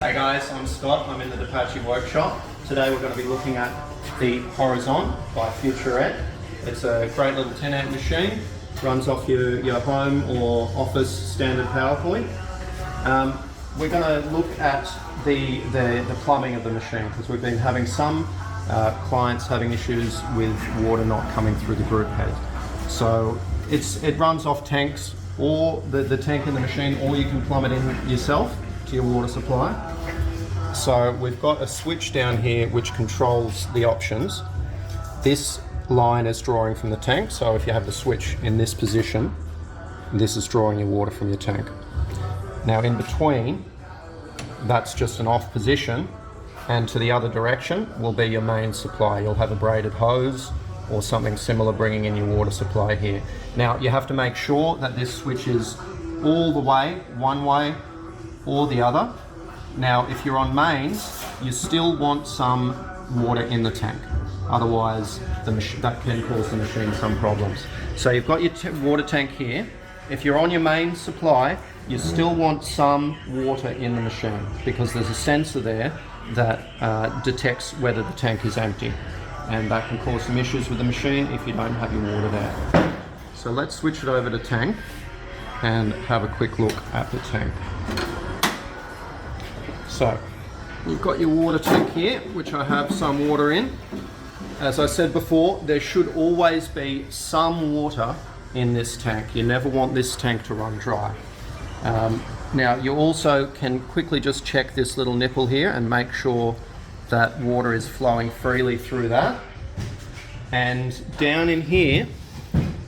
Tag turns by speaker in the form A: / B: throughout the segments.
A: Hey guys, I'm Scott. I'm in the Apache workshop. Today we're going to be looking at the Horizont by Futurete. It's a great little 10 amp machine. Runs off your home or office standard power point. We're going to look at the plumbing of the machine because we've been having some clients having issues with water not coming through the group head. So it runs off tanks or the tank in the machine, or you can plumb it in yourself to your water supply. So we've got a switch down here which controls the options. This line is drawing from the tank, so if you have the switch in this position, this is drawing your water from your tank. Now in between, that's just an off position, and to the other direction will be your main supply. You'll have a braided hose or something similar bringing in your water supply here. Now you have to make sure that this switch is all the way, one way or the other. Now if you're on mains, you still want some water in the tank. Otherwise that can cause the machine some problems. So you've got your water tank here. If you're on your main supply, you still want some water in the machine because there's a sensor there that detects whether the tank is empty. And that can cause some issues with the machine if you don't have your water there. So let's switch it over to tank and have a quick look at the tank. So you've got your water tank here, which I have some water in. As I said before, there should always be some water in this tank. You never want this tank to run dry. Now you also can quickly just check this little nipple here and make sure that water is flowing freely through that. And down in here,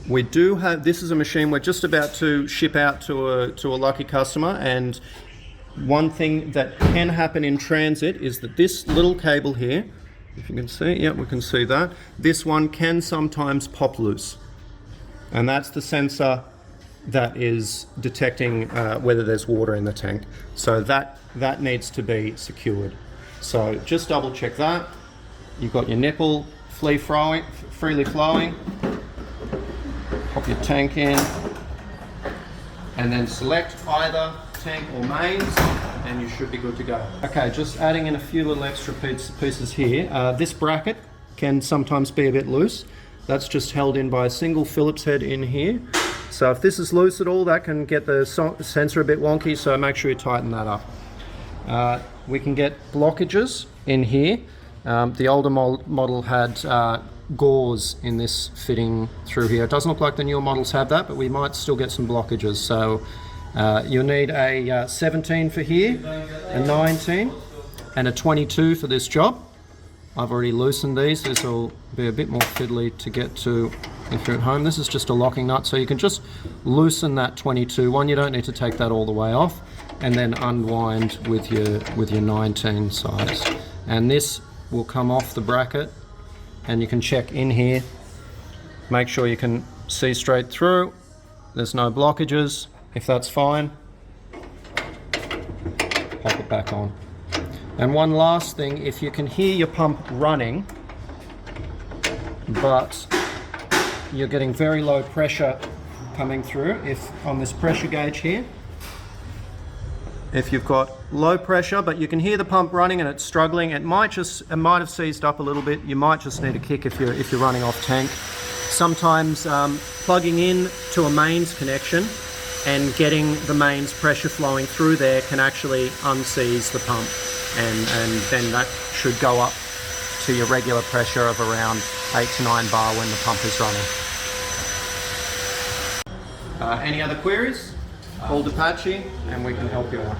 A: we do have, this is a machine we're just about to ship out to a lucky customer, and one thing that can happen in transit is that this little cable here, if you can see, yeah, we can see that, this one can sometimes pop loose. And that's the sensor that is detecting whether there's water in the tank. So that needs to be secured. So just double check that. You've got your nipple freely flowing. Pop your tank in and then select either tank or mains and you should be good to go. Okay, just adding in a few little extra pieces here. This bracket can sometimes be a bit loose. That's just held in by a single Phillips head in here. So if this is loose at all, that can get the sensor a bit wonky, so make sure you tighten that up. We can get blockages in here. The older model had gauze in this fitting through here. It doesn't look like the newer models have that, but we might still get some blockages. So you'll need a 17 for here, a 19, and a 22 for this job. I've already loosened these. This will be a bit more fiddly to get to if you're at home. This is just a locking nut, so you can just loosen that 22 one. You don't need to take that all the way off, and then unwind with your 19 size. And this will come off the bracket, and you can check in here. Make sure you can see straight through. There's no blockages. If that's fine, pop it back on. And one last thing, if you can hear your pump running, but you're getting very low pressure coming through, if on this pressure gauge here, if you've got low pressure but you can hear the pump running and it's struggling, it might have seized up a little bit. You might just need a kick if you're running off tank. Sometimes plugging in to a mains connection and getting the mains pressure flowing through there can actually unseize the pump, and then that should go up to your regular pressure of around 8 to 9 bar when the pump is running. Any other queries? Call Apache and we can help you out.